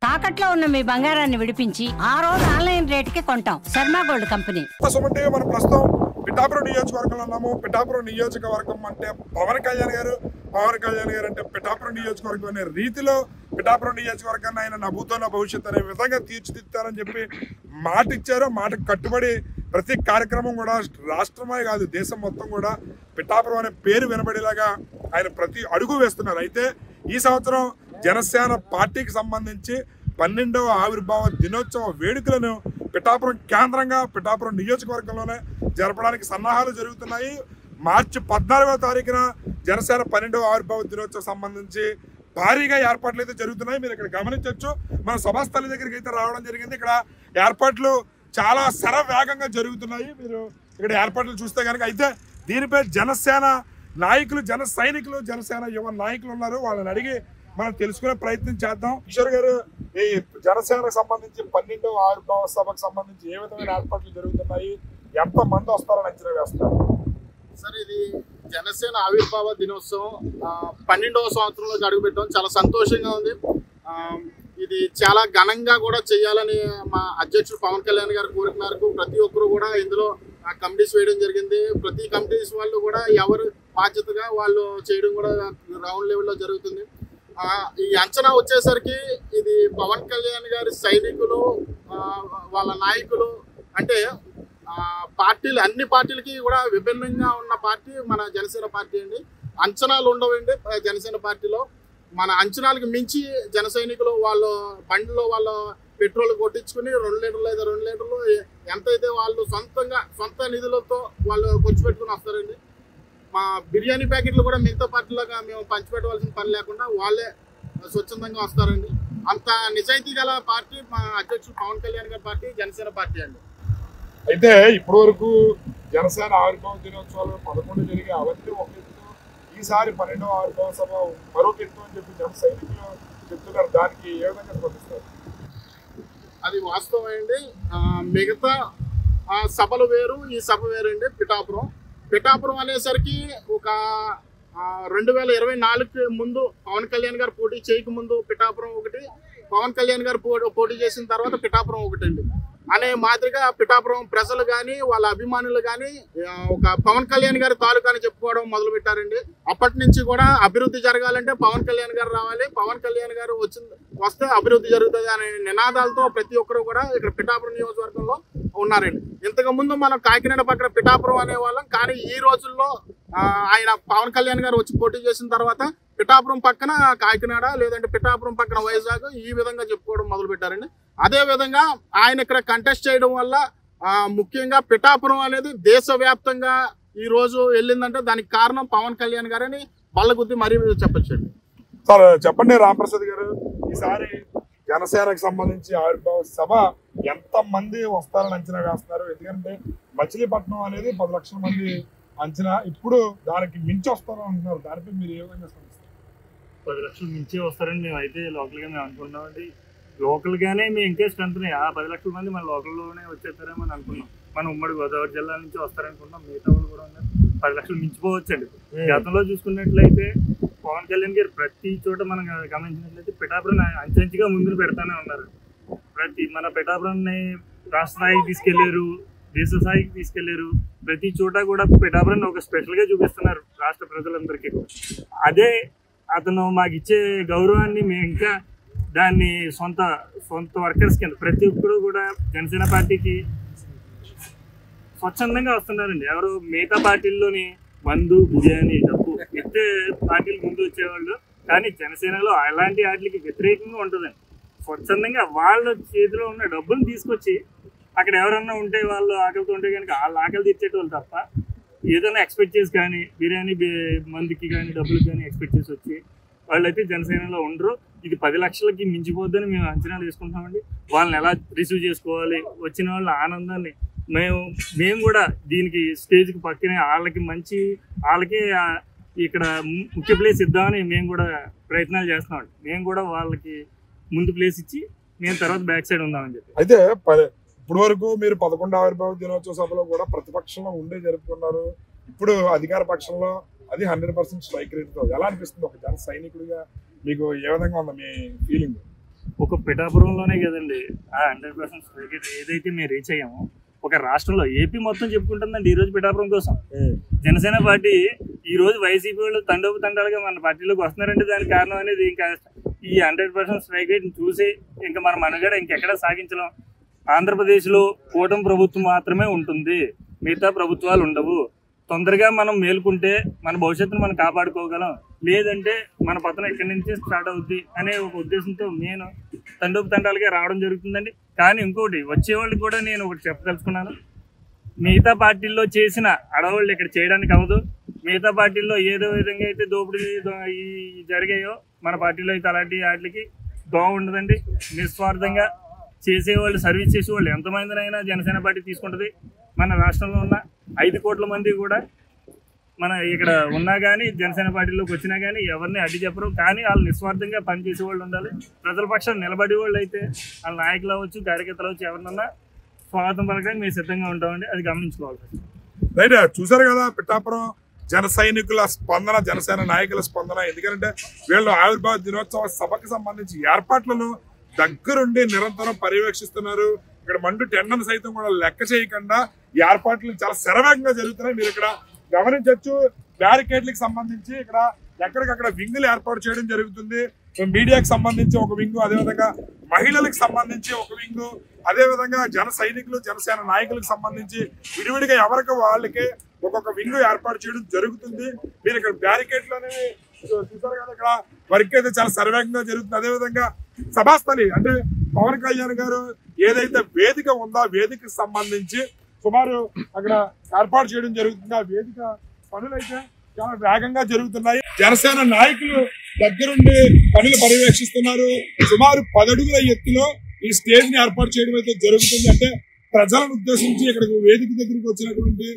తాకట్లో ఉన్న మీ బంగారాన్ని విడిపించి ఆ రోజు ఆన్లైన్ రేటుకి కొంటాం. Sharma gold company. మనం ప్రస్తుతం పిఠాపురం నియోజకవర్గంలో ఉన్నాము. పిఠాపురం నియోజకవర్గం అంటే పవన్ కళ్యాణ్ గారు అంటే పిఠాపురం నియోజకవర్గం అనే రీతిలో పిఠాపురం నియోజకవర్గాన్ని ఆయన నభూతో నా భవిష్యత్తు అనే విధంగా తీర్చిదిద్దారని చెప్పి మాట ఇచ్చారు. మాటకు కట్టుబడి ప్రతి కార్యక్రమం కూడా రాష్ట్రమే కాదు దేశం మొత్తం కూడా పిఠాపురం అనే పేరు వినబడేలాగా ఆయన ప్రతి అడుగు వేస్తున్నారు. అయితే ఈ సంవత్సరం జనసేన పార్టీకి సంబంధించి 12వ ఆవిర్భావ దినోత్సవ వేడుకలను పిఠాపురం కేంద్రంగా పిఠాపురం నియోజకవర్గంలోనే జరపడానికి సన్నాహాలు జరుగుతున్నాయి. మార్చి 14వ తారీఖున జనసేన 12వ ఆవిర్భావ దినోత్సవం సంబంధించి భారీగా ఏర్పాట్లు అయితే జరుగుతున్నాయి. మీరు ఇక్కడ గమనించవచ్చు. మన సభాస్థలి దగ్గరికి అయితే రావడం జరిగింది. ఇక్కడ ఏర్పాట్లు చాలా శరవేగంగా జరుగుతున్నాయి. మీరు ఇక్కడ ఏర్పాట్లు చూస్తే కనుక అయితే దీనిపై జనసేన నాయకులు, జన సైనికులు, జనసేన యువ నాయకులు ఉన్నారు. వాళ్ళని అడిగి మనం తెలుసుకునే ప్రయత్నం చేద్దాం. కిషోర్ గారు, ఈ జనసేనకు సంబంధించి 12వ ఆవిర్భావ సభకు సంబంధించి ఏ విధమైన ఏర్పాట్లు జరుగుతున్నాయి, ఎంత మంది వస్తారని అంచనా వేస్తారు? సార్, ఇది జనసేన ఆవిర్భావ దినోత్సవం 12వ సంవత్సరంలోకి అడుగుపెట్టాం. చాలా సంతోషంగా ఉంది. ఇది చాలా ఘనంగా కూడా చేయాలని మా అధ్యక్షుడు పవన్ కళ్యాణ్ గారు కోరిక మేరకు ప్రతి ఒక్కరు కూడా ఇందులో కమిటీస్ వేయడం జరిగింది. ప్రతి కమిటీస్ వాళ్ళు కూడా ఎవరు బాధ్యతగా వాళ్ళు చేయడం కూడా గ్రౌండ్ లెవెల్లో జరుగుతుంది. ఈ అంచనా వచ్చేసరికి ఇది పవన్ కళ్యాణ్ గారి సైనికులు, వాళ్ళ నాయకులు, అంటే పార్టీలు, అన్ని పార్టీలకి కూడా విభిన్నంగా ఉన్న పార్టీ మన జనసేన పార్టీ అండి. అంచనాలు ఉండవండి జనసేన పార్టీలో. మన అంచనాలకు మించి జన సైనికులు వాళ్ళు బండిలో వాళ్ళ పెట్రోల్ కొట్టించుకుని 2 లీటర్లు లేదా 2 లీటర్లు ఎంతైతే వాళ్ళు సొంత నిధులతో వాళ్ళు ఖర్చు పెట్టుకుని వస్తారండి. మా బిర్యానీ ప్యాకెట్లు కూడా మిగతా పార్టీలాగా మేము పంచిపెట్టవలసిన పని లేకుండా వాళ్ళే స్వచ్ఛందంగా వస్తారండి. అంత నిజాయితీ గల పార్టీ మా అధ్యక్షుడు పవన్ కళ్యాణ్ గారి పార్టీ జనసేన పార్టీ అండి. అయితే ఇప్పటి వరకు జనసేన ఆవిర్భావ దినోత్సవాలు 11 జరిగే అవన్నీ ఒక ఎత్తు, ఈసారి 12వ ఆవిర్భావ సభ మరొక ఎత్తు అని చెప్పి జన సైనికులు చెప్తున్నారు. దానికి ఏ విధంగా స్పందిస్తారు? అది వాస్తవం అండి. మిగతా సభలు వేరు, ఈ సభ వేరండి. పిఠాపురం అనేసరికి ఒక 2024 ముందు పవన్ కళ్యాణ్ గారు పోటీ చేయక ముందు పిఠాపురం ఒకటి, పవన్ కళ్యాణ్ గారు పోటీ చేసిన తర్వాత పిఠాపురం ఒకటండి అనే మాదిరిగా పిఠాపురం ప్రజలు కానీ వాళ్ళ అభిమానులు కానీ ఒక పవన్ కళ్యాణ్ గారి తాలూకా అని చెప్పుకోవడం మొదలు పెట్టారండి. అప్పటి నుంచి కూడా అభివృద్ధి జరగాలంటే పవన్ కళ్యాణ్ గారు రావాలి, పవన్ కళ్యాణ్ గారు వస్తే అభివృద్ధి జరుగుతుంది అనే నినాదాలతో ప్రతి ఒక్కరు కూడా ఇక్కడ పిఠాపురం నియోజకవర్గంలో ఉన్నారండి. ఇంతకు ముందు మనం కాకినాడ పక్కన పిఠాపురం అనేవాళ్ళం, కానీ ఈ రోజుల్లో ఆయన పవన్ కళ్యాణ్ గారు వచ్చి పోటీ చేసిన తర్వాత పిఠాపురం పక్కన కాకినాడ, లేదంటే పిఠాపురం పక్కన వైజాగ్, ఈ విధంగా చెప్పుకోవడం మొదలు పెట్టారండి. అదే విధంగా ఆయన ఇక్కడ కంటెస్ట్ చేయడం వల్ల ముఖ్యంగా పిఠాపురం అనేది దేశవ్యాప్తంగా ఈ రోజు వెళ్ళిందంటే దానికి కారణం పవన్ కళ్యాణ్ గారని బల్లగుద్ది మరీ చెప్పచ్చండి. సార్ చెప్పండి రామప్రసాద్ గారు, ఈసారి జనసేనకు సంబంధించి ఆవిర్భావ సభ ఎంత మంది వస్తారని అంచనా వేస్తున్నారు? ఎందుకంటే మచిలీపట్నం అనేది 10 లక్షల మంది అంచనా, ఇప్పుడు దానికి మించి వస్తారని అంటున్నారు. దానిపై మీరు ఏ విధంగా స్పందిస్తారు? 10 లక్షలు మించి వస్తారని మేము అయితే లోకల్గా మేము అనుకుంటున్నామండి. లోకల్గానే మేము ఇంకా స్ట్రెంత్ 10 లక్షల మంది మన లోకల్లోనే వచ్చేస్తారేమో అని అనుకున్నాం. మన ఉమ్మడి గోదావరి జిల్లా నుంచి వస్తారనుకున్నాం. మిగతా వాళ్ళు కూడా ఉన్నారు. 10 లక్షలు మించిపోవచ్చండి. గతంలో చూసుకున్నట్లయితే పవన్ కళ్యాణ్ గారు ప్రతి చోట మనం గమనించినట్లయితే పిఠాపురం అంచెంచుగా ముందుకు పెడతానే ఉన్నారు. మన పిఠాపురాన్ని రాష్ట్ర స్థాయికి తీసుకెళ్లారు, దేశ స్థాయికి తీసుకెళ్లారు. ప్రతి చోట కూడా పిఠాపురాన్ని ఒక స్పెషల్గా చూపిస్తున్నారు రాష్ట్ర ప్రజలందరికీ. అదే అతను మాకు ఇచ్చే గౌరవాన్ని మేము ఇంకా దాన్ని సొంత వర్కర్స్ కింద ప్రతి ఒక్కరు కూడా జనసేన పార్టీకి స్వచ్ఛందంగా వస్తున్నారండి. ఎవరు మిగతా పార్టీల్లోని మందు, బిర్యానీ, డబ్బు ఇచ్చే పార్టీలు ముందు వచ్చేవాళ్ళు, కానీ జనసేనలో అలాంటి వాటికి వ్యతిరేకంగా ఉంటుందండి. స్వచ్ఛందంగా వాళ్ళ చేతిలో ఉన్న డబ్బును తీసుకొచ్చి అక్కడ ఎవరన్నా ఉంటే వాళ్ళు ఆకలితో ఉంటే కనుక వాళ్ళ ఆకలి తీర్చేటోళ్ళు తప్ప ఏదైనా ఎక్స్పెక్ట్ చేసి కానీ బిర్యానీ, మందుకి కానీ డబ్బులకి కానీ ఎక్స్పెక్ట్ చేసి వచ్చి వాళ్ళైతే జనసేనలో ఉండరు. ఇది 10 లక్షలకి మించిపోద్దని మేము అంచనాలు వేసుకుంటామండి. వాళ్ళని ఎలా రిసీవ్ చేసుకోవాలి, వచ్చిన వాళ్ళ ఆనందాన్ని మేము కూడా దీనికి స్టేజ్కి పక్కనే వాళ్ళకి ఇక్కడ ముఖ్య ప్లేస్ ఇద్దామని మేము కూడా ప్రయత్నాలు చేస్తున్నామండి. మేము కూడా వాళ్ళకి ముందు ప్లేస్ ఇచ్చి మేము తర్వాత బ్యాక్ సైడ్ ఉందామని చెప్పి. అయితే ఇప్పుడు వరకు మీరు 11వ ఆవిర్భావ దినోత్సవ సభలో కూడా ప్రతిపక్షంలో ఉండే జరుపుకున్నారు. ఇప్పుడు అధికార పక్షంలో అది 100% స్ట్రైక్ రేట్తో ఎలా అనిపిస్తుంది? ఒక జన సైనికుడిగా మీకు ఏ విధంగా ఉంది మీ ఫీలింగ్? ఒక పిఠాపురంలోనే కదండి ఆ 100% స్ట్రైక్ ఏదైతే మేము రీచ్ అయ్యామో ఒక రాష్ట్రంలో ఏపీ మొత్తం చెప్పుకుంటుందండి ఈ రోజు పిఠాపురం కోసం. జనసేన పార్టీ ఈ రోజు వైసీపీ వాళ్ళు తండోపతండాలుగా మన పార్టీలోకి వస్తున్నారంటే దానికి కారణం అనేది ఇంకా ఈ 100% స్ట్రైక్ రేట్ చూసి ఇంకా మన మనుగడ ఇంకెక్కడ సాగించలేం. ఆంధ్రప్రదేశ్లో కూటమి ప్రభుత్వం మాత్రమే ఉంటుంది, మిగతా ప్రభుత్వాలు ఉండవు. తొందరగా మనం మేలుకుంటే మన భవిష్యత్తును మనం కాపాడుకోగలం, లేదంటే మన పతనం ఇక్కడి నుంచే స్టార్ట్ అవుద్ది అనే ఒక ఉద్దేశంతో నేను తండోపతండాలుగా రావడం జరుగుతుందండి. కానీ ఇంకోటి వచ్చేవాళ్ళు కూడా నేను ఒకటి చెప్పదలుచుకున్నాను, మిగతా పార్టీల్లో చేసిన అడవుళ్ళు ఇక్కడ చేయడానికి అవ్వదు. మిగతా పార్టీల్లో ఏదో విధంగా అయితే దోపిడీ జరిగాయో మన పార్టీలో అయితే అలాంటి వాటికి దోవ ఉండదండి. నిస్వార్థంగా చేసేవాళ్ళు, సర్వీస్ చేసేవాళ్ళు ఎంతమందినైనా జనసేన పార్టీ తీసుకుంటుంది. మన రాష్ట్రంలో ఉన్న 5 కోట్ల మంది కూడా మన ఇక్కడ ఉన్నా కానీ జనసేన పార్టీలోకి వచ్చినా కానీ ఎవరిని అడ్డు చెప్పరు. కానీ వాళ్ళు నిస్వార్థంగా పనిచేసే వాళ్ళు ఉండాలి. ప్రజల పక్షాన్ని నిలబడే వాళ్ళు అయితే వాళ్ళ నాయకులు అవ్వచ్చు, కార్యకర్తలు అవ్వచ్చు, ఎవరినన్నా స్వాగతం పలకడానికి మేము సిద్ధంగా ఉంటామండి. అది గమనించుకోవాలి. రైట్, చూసారు కదా పిఠాపురం జన సైనికుల స్పందన, జనసేన నాయకుల స్పందన. ఎందుకంటే వీళ్ళు ఆవిర్భావ దినోత్సవ సభకు సంబంధించి ఏర్పాట్లను దగ్గరుండి నిరంతరం పర్యవేక్షిస్తున్నారు. ఇక్కడ మండు టెండను సైతం కూడా లెక్క చేయకుండా ఈ ఏర్పాట్లు చాలా శరవేగంగా జరుగుతున్నాయి. మీరు ఇక్కడ గమనించవచ్చు. బ్యారికేడ్లకు సంబంధించి ఇక్కడ ఎక్కడికక్కడ వింగులు ఏర్పాటు చేయడం జరుగుతుంది. మీడియాకి సంబంధించి ఒక వింగు, అదేవిధంగా మహిళలకు సంబంధించి ఒక వింగు, అదేవిధంగా జన సైనికులు జనసేన నాయకులకు సంబంధించి విడివిడిగా ఎవరికి వాళ్ళకి ఒక్కొక్క వింగు ఏర్పాటు చేయడం జరుగుతుంది. మీరు ఇక్కడ బ్యారికేడ్లు అనేవి చూసారు కదా, ఇక్కడ వర్క్ అయితే చాలా శరవేగంగా జరుగుతుంది. అదేవిధంగా సభాస్థలి అంటే పవన్ కళ్యాణ్ గారు ఏదైతే వేదిక ఉందో ఆ వేదికకు సంబంధించి సుమారు అక్కడ ఏర్పాటు చేయడం జరుగుతుంది. ఆ వేదిక పనులైతే చాలా వేగంగా జరుగుతున్నాయి. జనసేన నాయకులు దగ్గరుండి పనులు పర్యవేక్షిస్తున్నారు. సుమారు 10 అడుగుల ఎత్తులో ఈ స్టేజ్ ని ఏర్పాటు చేయడం అయితే జరుగుతుంది. అంటే ప్రజలను ఉద్దేశించి ఇక్కడికి వేదిక దగ్గరికి వచ్చినటువంటి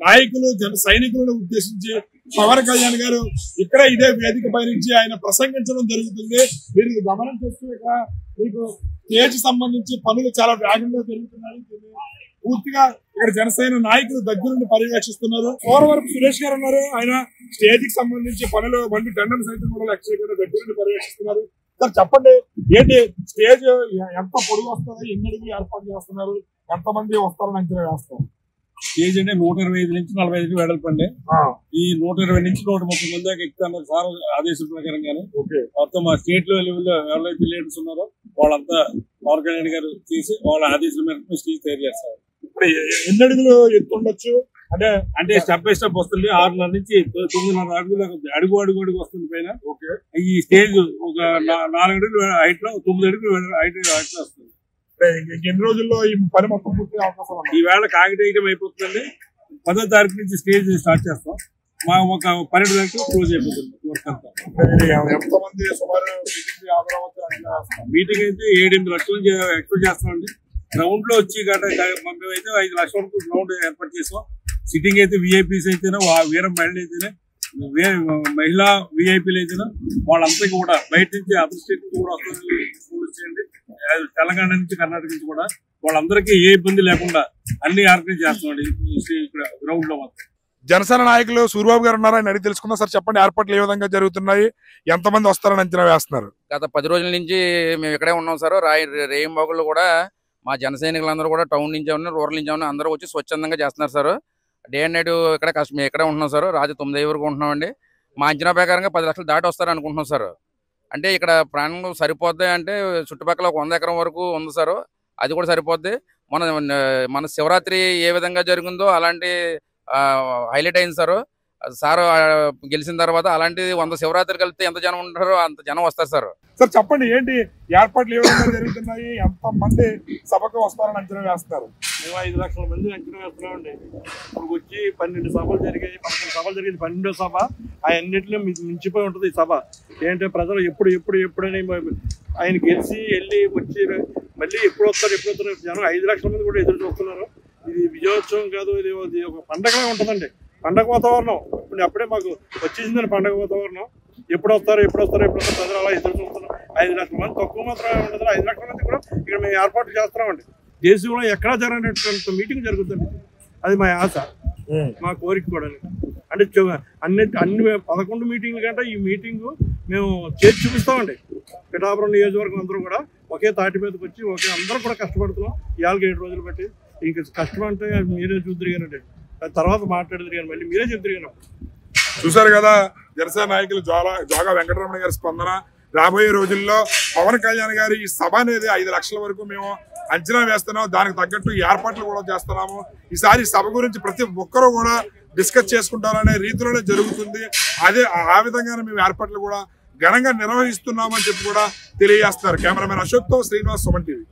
నాయకులు జన సైనికులను ఉద్దేశించి పవన్ కళ్యాణ్ గారు ఇక్కడ ఇదే వేదిక పై నుంచి ఆయన ప్రసంగించడం జరుగుతుంది. మీరు గమనించవచ్చు, ఇక్కడ మీకు స్టేజ్ సంబంధించి పనులు చాలా వేగంగా జరుగుతున్నాయి. పూర్తిగా ఇక్కడ జనసేన నాయకులు దగ్గరుండి పర్యవేక్షిస్తున్నారు. పోలవరపు సురేష్ గారు ఉన్నారు, ఆయన స్టేజ్ కి సంబంధించి పనులు మంది టెండర్ సైతం కూడా లెక్క చేయకుండా దగ్గరుండి పర్యవేక్షిస్తున్నారు. సార్ చెప్పండి, ఏంటి స్టేజ్ ఎంత పొడుగు వస్తుంది, ఎన్ని అడుగులు ఏర్పాటు చేస్తున్నారు, ఎంతమంది వస్తారని అంచనా వేస్తారు? స్టేజ్ అంటే 125 నుంచి 45 వెడల్పండి. ఈ 120 నుంచి 130 మంది దాకా ఎక్కుతాను సార్ ఆదేశం ప్రకారంగానే. మొత్తం మా స్టేట్ లెవెల్లో ఎవరైతే లీడర్స్ ఉన్నారో వాళ్ళంతా పవన్ కళ్యాణ్ గారు చేసి వాళ్ళ ఆదేశాల మేరకు స్టేజ్ తయారు చేస్తారు. ఇప్పుడు ఎన్ని అడుగులు ఎత్తు ఉండొచ్చు? అంటే స్టెప్ బై స్టెప్ వస్తుంది. 6 నుంచి 9.5 అడుగులు అడుగు అడుగు వస్తుంది పైన. ఈ స్టేజ్ ఒక 4 అడుగులు హైట్ లో 9 అడుగులు హైట్ లో వస్తుంది. ఎన్ని రోజుల్లో ఈ పని మొత్తం పూర్తి అవకాశం? ఈవేళ కాగితం అయిపోతుందండి. 10వ తారీఖు నుంచి స్టేజ్ స్టార్ట్ చేస్తాం. మా ఒక 12 గంటలు క్లోజ్ అయిపోతుంది వర్క్ అంతా. ఎంతమంది సుమారు మీటింగ్ అయితే 7-8 లక్షల నుంచి ఎక్స్పెక్ట్ చేస్తామండి. గ్రౌండ్ లో వచ్చి మేమైతే 5 లక్షల వరకు గ్రౌండ్ ఏర్పాటు చేసాం. సిట్టింగ్ అయితే విఐపీస్ అయితేనే, వీర మహిళలు అయితేనే, మహిళా విఐపీలు అయితేనే వాళ్ళంతా కూడా బయట నుంచి అదర్ స్టేట్ నుంచి కూడా వచ్చేయండి. తెలంగాణ నుంచి కర్ణాటక నుంచి కూడా వాళ్ళందరికీ ఏ ఇబ్బంది లేకుండా అన్ని ఆర్గనైజ్ చేస్తామండి ఇక్కడ గ్రౌండ్ లో మాత్రం. జనసేన నాయకులు సూర్యబాబు గారు ఉన్నారు, ఆయన అడిగి తెలుసుకుందాం. సార్ చెప్పండి, ఏర్పాట్లు ఏ విధంగా జరుగుతున్నాయి, ఎంతమంది వస్తారని అంచనా వేస్తున్నారు? గత 10 రోజుల నుంచి మేము ఇక్కడే ఉన్నాం సార్. రేయింబాగుల్లో కూడా మా జన సైనికులందరూ కూడా టౌన్ నుంచి ఏమన్నా రూరల్ నుంచి ఏమన్నా అందరూ వచ్చి స్వచ్ఛందంగా చేస్తున్నారు సార్. డే అండ్ నైట్ ఇక్కడ మేము ఇక్కడే ఉంటున్నాం సార్. రాత్రి 9 వరకు ఉంటున్నామండి. మా అంచనా ప్రకారంగా 10 లక్షలు దాటి వస్తారు అనుకుంటున్నాం సార్. అంటే ఇక్కడ ప్రాణం సరిపోద్ది అంటే చుట్టుపక్కల 100 ఎకరం వరకు ఉంది సార్. అది కూడా సరిపోద్ది. మన శివరాత్రి ఏ విధంగా జరిగిందో అలాంటి హైలైట్ అయింది సార్. సార్ గెలిచిన తర్వాత అలాంటి 100 శివరాత్రి కలిపితే ఎంత జనం ఉంటారో అంత జనం వస్తారు సార్. సార్ చెప్పండి, ఏంటి ఏర్పాట్లు ఏ విధంగా జరుగుతున్నాయి, ఎంత మంది సభకు వస్తారని అంచనా వేస్తున్నారు? మేము 5 లక్షల మంది అంచనా వేస్తున్నామండి. ఇప్పుడు వచ్చి 12 సభలు జరిగాయి, 11 సభలు జరిగింది. 12వ సభ అన్నింటిలో మించిపోయి ఉంటుంది ఈ సభ. ఏంటంటే ప్రజలు ఎప్పుడని ఆయన గెలిచి వెళ్ళి వచ్చి మళ్ళీ ఎప్పుడు వస్తారు జనం 5 లక్షల మంది కూడా ఎదురు చూస్తున్నారు. ఇది విజయోత్సవం కాదు, ఇది ఒక పండగలా ఉంటుందండి. పండగ వాతావరణం ఇప్పుడు అప్పుడే మాకు వచ్చేసిందని పండగ వాతావరణం. ఎప్పుడు వస్తారు ప్రజలు అలా ఎదురు చూస్తున్నారు. 5 లక్షల మంది తక్కువ మాత్రమే ఉండదు, 5 లక్షల మంది కూడా ఇక్కడ మేము ఏర్పాటు చేస్తున్నామండి. దేశంలో ఎక్కడా జరగనటువంటి మీటింగ్ జరుగుతుంది. అది మా ఆశ, మా కోరిక కూడా. అంటే అన్ని 11 మీటింగ్ల కంటే ఈ మీటింగు మేము చేసి చూపిస్తామండి. పిఠాపురం నియోజకవర్గం అందరూ కూడా ఒకే తాటి మీదకి వచ్చి అందరూ కూడా కష్టపడుతున్నాం. ఇవాళ 7 రోజులు బట్టి ఇంక కష్టం అంటే మీరే చూద్దరిగానండి, తర్వాత మాట్లాడదురు కానీ మళ్ళీ మీరే చెప్తారు. చూశారు కదా జనసేన నాయకులు జోగా వెంకటరమణ గారి స్పందన. రాబోయే రోజుల్లో పవన్ కళ్యాణ్ గారి ఈ సభ అనేది 5 లక్షల వరకు మేము అంచనా వేస్తున్నాం. దానికి తగ్గట్టు ఏర్పాట్లు కూడా చేస్తున్నాము. ఈసారి సభ గురించి ప్రతి ఒక్కరూ కూడా డిస్కస్ చేసుకుంటారనే రీతిలోనే జరుగుతుంది. ఆ విధంగానే మేము ఏర్పాట్లు కూడా ఘనంగా నిర్వహిస్తున్నామని చెప్పి కూడా తెలియజేస్తున్నారు. కెమెరామెన్ అశోక్తో శ్రీనివాస్, సుమన్ టీవీ.